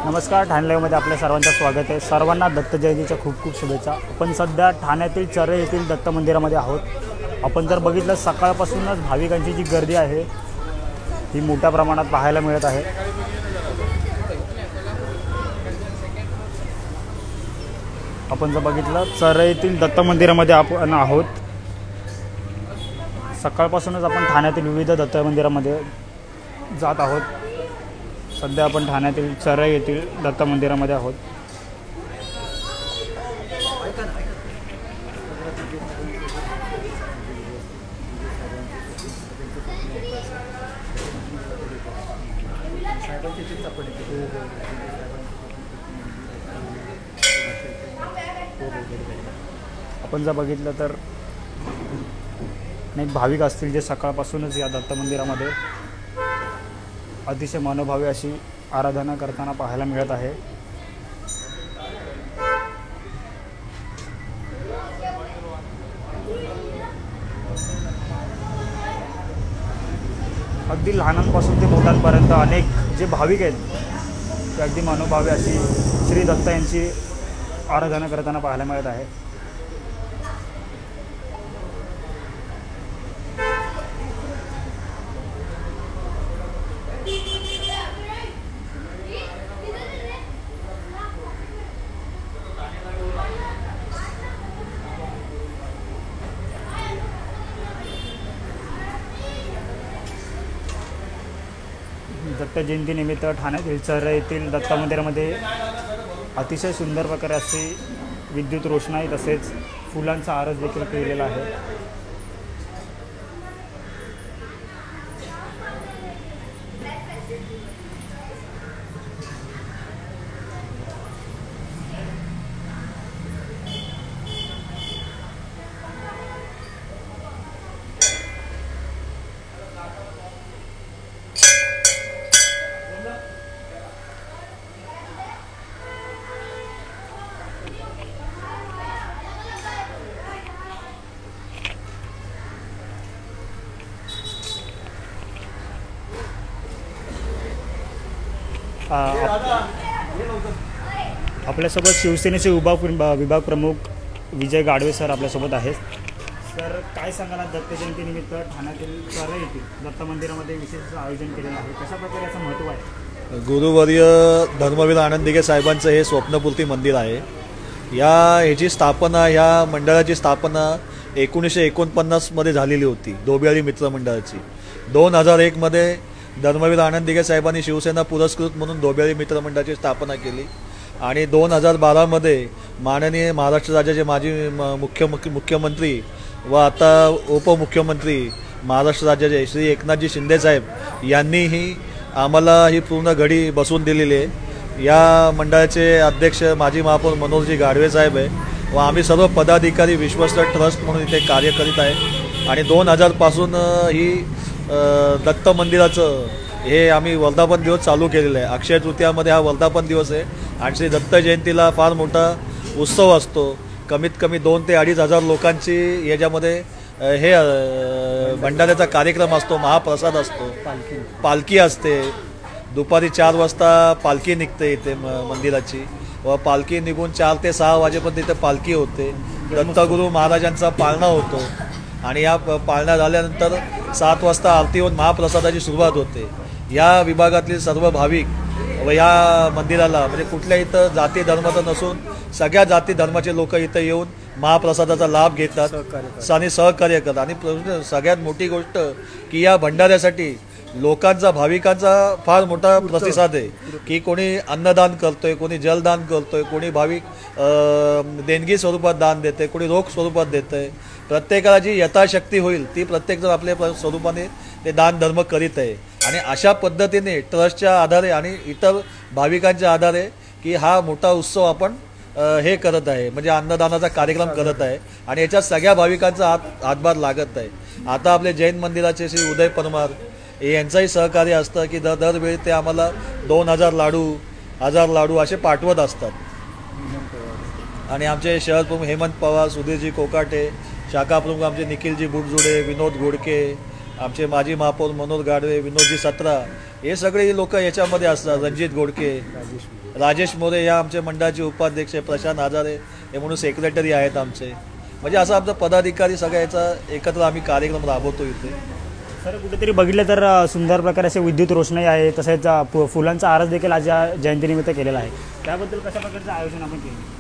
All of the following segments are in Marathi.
नमस्कार, ठाणे लाईव्हमध्ये आपल्या सर्वांचं स्वागत आहे। सर्वांना दत्त जयंतीच्या खूप खूप शुभेच्छा। आपण सध्या ठाण्यातील चरे येथील दत्त मंदिरामध्ये आहोत। आपण जर बघितलं सकाळपासूनच भाविकांची जी गर्दी आहे ती मोठ्या प्रमाणात पाहायला मिळत आहे। आपण जर बघितलं चरे येथील दत्त मंदिरामध्ये आपण आहोत। सकाळपासूनच आपण ठाण्यातील विविध दत्त मंदिरामध्ये जात आहोत। सध्या आपण ठाण्यातील चरे येथील दत्त मंदिरामध्ये आहोत। आपण जर बघितलं तर अनेक भाविक असतील जे सकाळपासूनच या दत्त मंदिरामध्ये अतिशय मनोभावे अशी आराधना करताना पाहायला मिळत आहे। अगदी लहानांपासून ते मोठ्यांपर्यंत अनेक जे भाविक आहेत ते अगदी मनोभावे अशी श्री दत्त यांची आराधना करताना पाहायला मिळत आहे। दत्त जयंतीनिमित्त ठाण्यातील चरे येथील दत्त मंदिरामध्ये अतिशय सुंदर प्रकारे अशी विद्युत रोषणाई तसेच फुलांचा आरस देखील केलेला आहे। आपल्यासोबत शिवसेनेचे विभाग प्रमुख विजय गाडवे सर आपल्यासोबत आहेत। सर, काय सांगाल दत्त जयंतीनिमित्त ठाण्यातील चरे येथील दत्त मंदिरामध्ये विशेष आयोजन केलेलं आहे, कशा प्रकारे याचं महत्त्व आहे? गुरुवर्य धर्मवीर आनंद दिघे साहेबांचं हे स्वप्नपूर्ती मंदिर आहे। ह्याची स्थापना, ह्या मंडळाची स्थापना 1949 मध्ये झालेली होती, डोबियाळी मित्र मंडळाची। 2001 मध्ये धर्मवीर आनंद दिघे साहेबांनी शिवसेना पुरस्कृत म्हणून डोबियाळी मित्र मंडळाची स्थापना केली आणि 2012 मध्ये माननीय महाराष्ट्र राज्याचे माजी मुख्यमंत्री व आता उपमुख्यमंत्री महाराष्ट्र राज्याचे श्री एकनाथजी शिंदे साहेब यांनीही आम्हाला ही पूर्ण घडी बसवून दिलेली आहे। या मंडळाचे अध्यक्ष माजी महापौर मनोहरजी गाडवे साहेब आहे व आम्ही सर्व पदाधिकारी विश्वस्त ट्रस्ट म्हणून इथे कार्य करीत आहे आणि 2000 पासून ही दत्त मंदिराचं हे आम्ही वर्धापन दिवस चालू केलेलं आहे। अक्षय तृतीयामध्ये हा वर्धापन दिवस आहे आणि श्री दत्त जयंतीला फार मोठा उत्सव असतो। कमीत कमी 2 ते 2,500 लोकांची याच्यामध्ये हे भंडाऱ्याचा कार्यक्रम असतो, महाप्रसाद असतो, पालखी असते। दुपारी 4 वाजता पालखी निघते इथे मंदिराची व पालखी निघून 4 ते 6 वाजेपर्यंत इथे पालखी होते। दत्तगुरू महाराजांचा पाळणा होतो आणि या पाळणा झाल्यानंतर 7 वाजता आरती होऊन महाप्रसादाची सुरुवात होते। या विभागातील सर्व भाविक व या मंदिराला म्हणजे कुठल्या इथं जाती धर्माचं नसून सगळ्या जाती धर्माचे लोक इथं येऊन महाप्रसादाचा लाभ घेतात आणि सहकार्य करतात। आणि सगळ्यात मोठी गोष्ट की या भंडाऱ्यासाठी लोकांचा, भाविकांचा फार मोठा प्रतिसाद आहे की कोणी अन्नदान करतोय, कोणी जलदान करतोय, कोणी भाविक देणगी स्वरूपात दान देते, कोणी रोख स्वरूपात देतंय। प्रत्येकाला जी यथाशक्ती होईल ती प्रत्येकजण आपल्या स्वरूपाने ते दान धर्म करीत आहे आणि अशा पद्धतीने ट्रस्टच्या आधारे आणि इतर भाविकांच्या आधारे की हा मोठा उत्सव आपण हे करत आहे, म्हणजे अन्नदानाचा कार्यक्रम करत आहे आणि याच्यात सगळ्या भाविकांचा हातभार लागत आहे। आता आपले जैन मंदिराचे श्री उदय परमार यांचाही सहकार्य असतं की दरवेळी ते आम्हाला 2000 लाडू 1000 लाडू असे पाठवत असतात। आणि आमचे शहर प्रमुख हेमंत पवार, सुधीरजी कोकाटे, शाखा प्रमुख आमचे निखिलजी बुटजुडे, विनोद घोडके, आमचे माजी महापौर मनोहर गाडवे, विनोदजी सत्रा, हे सगळे लोक याच्यामध्ये असतात। रणजित घोडके, राजेश मोरे या आमचे मंडळाचे उपाध्यक्ष, प्रशांत हजारे हे म्हणून सेक्रेटरी आहेत आमचे. म्हणजे असं आमचं पदाधिकारी सगळ्याचा एकत्र आम्ही कार्यक्रम राबवतो इथे. सर कुठेतरी बघितलं तर सुंदर प्रकारे असे विद्युत रोषणाई आहे, तसेच फुलांचा आरस देखील आज या जयंतीनिमित्त केलेला आहे. त्याबद्दल कशा प्रकारचं आयोजन आपण केलं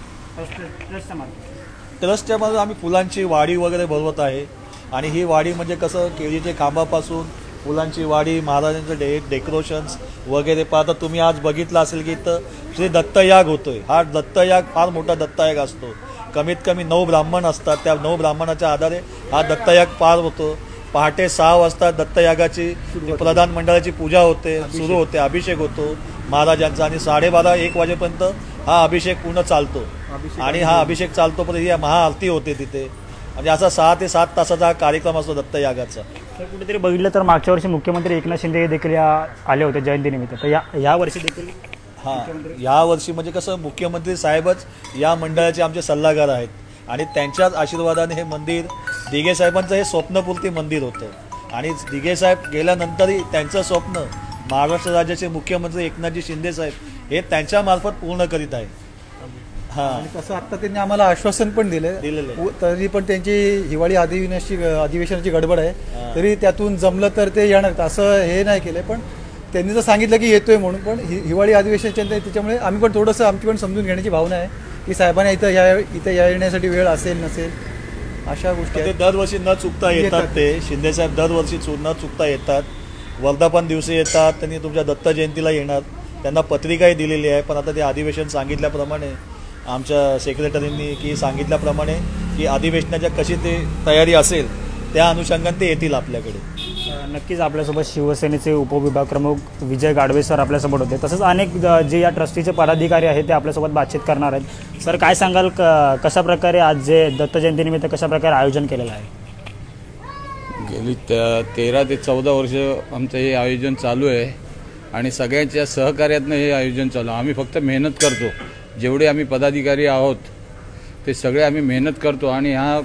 ट्रस्टच्या मागे आम्ही फुलांची वाडी वगैरे भरवत आहे. आणि ही वाडी म्हणजे कसं केळीचे खांबापासून फुलांची वाडी, महाराजांचं डेकोरेशन्स वगैरे पाहता तुम्ही आज बघितलं असेल की इथं श्री दत्तयाग होतोय. हा दत्तयाग फार मोठा दत्तयाग असतो. कमीत कमी 9 ब्राह्मण असतात. त्या 9 ब्राह्मणाच्या आधारे हा दत्तयाग पार होतो. पहाटे 6 वाजता दत्तयागाची प्रधान मंडळाची पूजा होते, सुरू होते, अभिषेक होतो महाराजांचा. आणि 12:30-1 वाजेपर्यंत हा अभिषेक पूर्ण चालतो. आणि हा अभिषेक चालतो पण ही महाआरती होते तिथे. म्हणजे असा 6 ते 7 तासाचा हा कार्यक्रम असतो दत्तयागाचा. तर कुठेतरी बघितलं तर मागच्या वर्षी मुख्यमंत्री एकनाथ शिंदे देखील आले होते जयंतीनिमित्त. तर या वर्षी देखील यावर्षी म्हणजे कसं मुख्यमंत्री साहेबच या मंडळाचे आमचे सल्लागार आहेत. आणि त्यांच्याच आशीर्वादाने हे मंदिर दिघे साहेबांचं हे स्वप्नपूर्ती मंदिर होतं. आणि दिघे साहेब गेल्यानंतरही त्यांचं स्वप्न महाराष्ट्र राज्याचे मुख्यमंत्री एकनाथजी शिंदे साहेब हे त्यांच्यामार्फत पूर्ण करीत आहे. हां, आणि तसं आत्ता त्यांनी आम्हाला आश्वासन पण दिलेलं आहे. तरी पण त्यांची हिवाळी अधिवेशनाची गडबड आहे. तरी त्यातून जमलं तर ते येणार, असं हे नाही केलं. पण त्यांनी जर सांगितलं की येतोय म्हणून, पण हिवाळी अधिवेशनाच्या त्याच्यामुळे आम्ही पण थोडंसं आमची पण समजून घेण्याची भावना आहे की साहेबांना इथं येण्यासाठी वेळ असेल नसेल अशा गोष्टी ते दरवर्षी न चुकता येतात. ते शिंदेसाहेब दरवर्षी न चुकता येतात. वर्धापन दिवशी येतात. त्यांनी तुमच्या दत्त जयंतीला येणार. त्यांना पत्रिकाही दिलेली आहे. पण आता ते अधिवेशन सांगितल्याप्रमाणे आमच्या सेक्रेटरींनी की सांगितल्याप्रमाणे की अधिवेशनाच्या कशी ते तयारी असेल त्या अनुषंगाने ते येतील आपल्याकडे. नक्कीच आपल्यासोबत शिवसेनेचे उपविभाग प्रमुख विजय गाडवे सर आपल्यासोबत होते. तसंच अनेक जे या ट्रस्टीचे पदाधिकारी आहेत ते आपल्यासोबत बातचीत करणार आहेत. सर काय सांगाल कशा प्रकारे आज जे दत्त जयंतीनिमित्त कशा प्रकारे आयोजन केलेलं आहे? गेली 13 ते 14 वर्ष आमचं हे आयोजन चालू आहे. आणि सगळ्यांच्या सहकार्यातनं हे आयोजन चालू आहे. आम्ही फक्त मेहनत करतो. जेवढे आम्ही पदाधिकारी आहोत ते सगळे आम्ही मेहनत करतो. आणि हा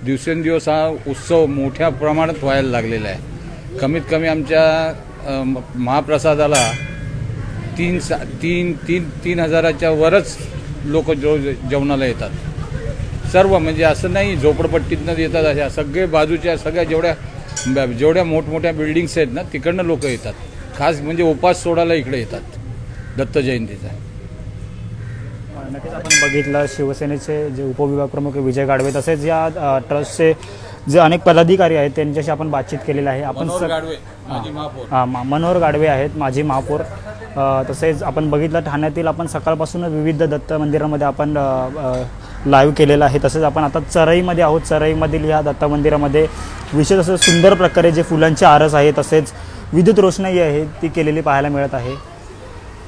दिवसेंदिवस हा उत्सव मोठ्या प्रमाणात व्हायला लागलेला आहे. कमीत कमी आमच्या महाप्रसादाला 3,000च्या वरच लोक जेवणाला येतात. सर्व म्हणजे असं नाही झोपडपट्टीतनं येतात. अशा सगळे बाजूच्या सगळ्या जेवढ्या मोठमोठ्या बिल्डिंग्स आहेत ना तिकडनं लोक येतात. खास म्हणजे उपास सोडायला इकडे येतात दत्त जयंतीचा. नक्कीच आपण बघितलं शिवसेनेचे जे उपविभाग प्रमुख विजय गाडवे तसेच या ट्रस्टचे जे अनेक पदाधिकारी आहेत त्यांच्याशी आपण बातचीत केलेली आहे. आपण मनोहर गाडवे आहेत माजी महापौर. तसेच आपण बघितलं ठाण्यातील आपण सकाळपासूनच विविध दत्त मंदिरामध्ये आपण लाईव्ह केलेलं आहे. तसेच आपण आता चराईमध्ये आहोत. चराईमधील या दत्त मंदिरामध्ये विशेष असं सुंदर प्रकारे जे फुलांचे आरस आहे तसेच विद्युत रोषणाई आहे ती केलेली पाहायला मिळत आहे.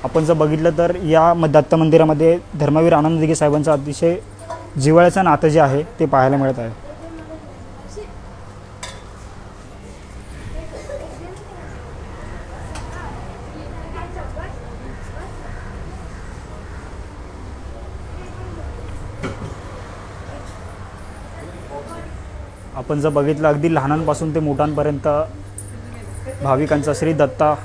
आपण जर बघितलं तर या दत्त मंदिरामध्ये धर्मवीर आनंद दिघे साहेबांचं अतिशय जिव्हाळ्याचं नातं जे आहे ते पाहायला मिळत आहे. आपण जर बघितलं अगदी लहानांपासून ते मोठ्यांपर्यंत भाविकांचा श्री दत्ता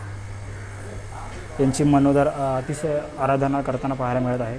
यांची मनोदर अतिशय आराधना करताना पाहायला मिळत आहे.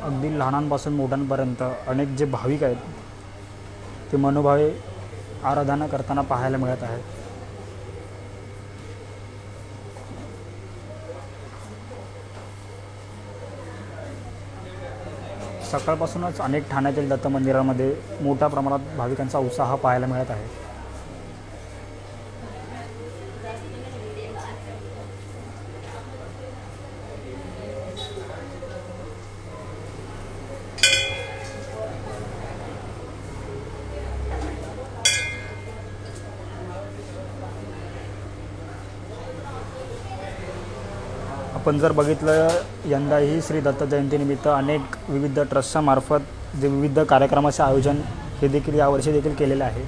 अगदी लहानांपासून मोठ्यांपर्यंत अनेक जे भाविक आहेत ते मनोभावे आराधना करताना पाहायला मिळत आहेत. सकाळपासूनच अनेक ठाण्यातील दत्त मंदिरामध्ये मोठ्या प्रमाणात भाविकांचा उत्साह पाहायला मिळत आहे. आपण जर बघितलं यंदाही श्री दत्त जयंतीनिमित्त अनेक विविध ट्रस्टच्या मार्फत जे विविध कार्यक्रमाचे आयोजन हे देखील यावर्षी देखील केलेले आहे.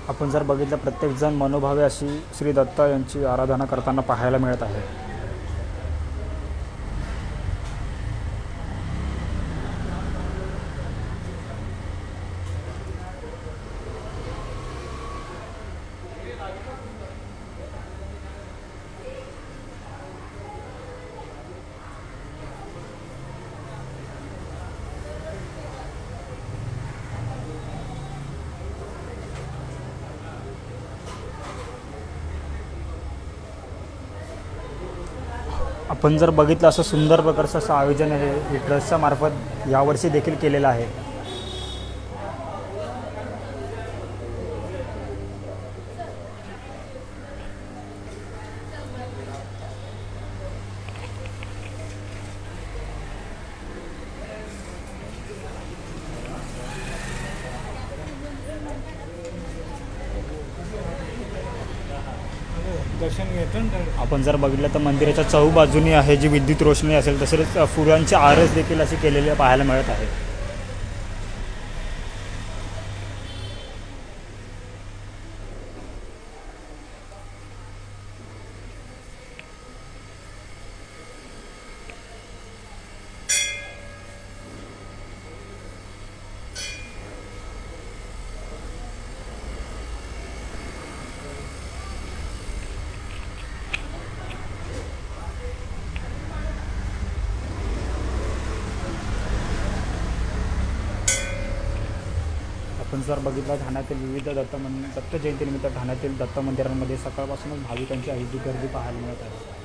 आपण जर बघितलं प्रत्येकजण मनोभावे अशी श्री दत्त यांची आराधना करताना पाहायला मिळत आहे. आपण जर बघितलं असं सुंदर प्रकारचं असं आयोजन हे ट्रस्टच्या मार्फत यावर्षी देखील केलेलं आहे. आपण जर बघितलं तर मंदिराच्या चहूबाजूनी आहे जी विद्युत रोषणी असेल तसेच फुलांची आरस देखील अशी केलेली पाहायला मिळत आहे. आपण जर बघितलं ठाण्यातील विविध दत्त जयंतीनिमित्त ठाण्यातील दत्त मंदिरांमध्ये सकाळपासूनच भाविकांची अहिजी गर्दी पाहायला मिळत आहे.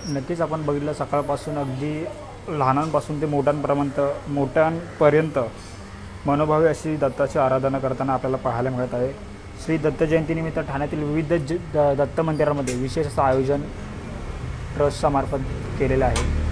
नक्कीच आपण बघितलं सकाळपासून अगदी लहानांपासून ते मोठ्यांपर्यंत मनोभावे अशी दत्ताची आराधना करताना आपल्याला पाहायला मिळत आहे. श्री दत्त जयंतीनिमित्त ठाण्यातील विविध दत्त मंदिरामध्ये विशेष असं आयोजन ट्रस्टच्या मार्फत केलेलं आहे.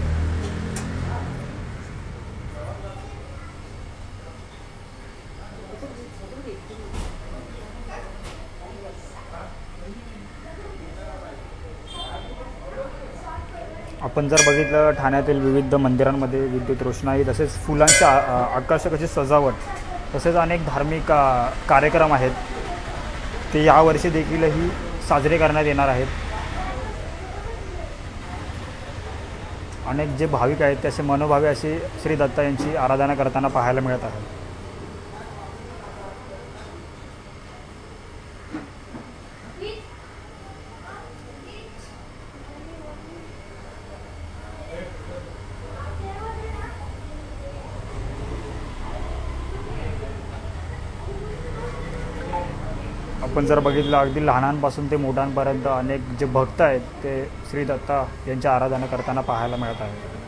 आपण जर बघितलं ठाण्यातील विविध मंदिरांमध्ये विद्युत रोषणाई तसेच फुलांची आकर्षक अशी सजावट तसेच अनेक धार्मिक कार्यक्रम आहेत ते यावर्षी देखीलही साजरे करण्यात येणार आहेत. अनेक जे भाविक आहेत ते असे मनोभावे अशी श्री दत्त यांची आराधना करताना पाहायला मिळत आहे. आपण जर बघितलं अगदी लहानांपासून ते मोठ्यांपर्यंत अनेक जे भक्त आहेत ते श्री दत्ता यांची आराधना करताना पाहायला मिळत आहे.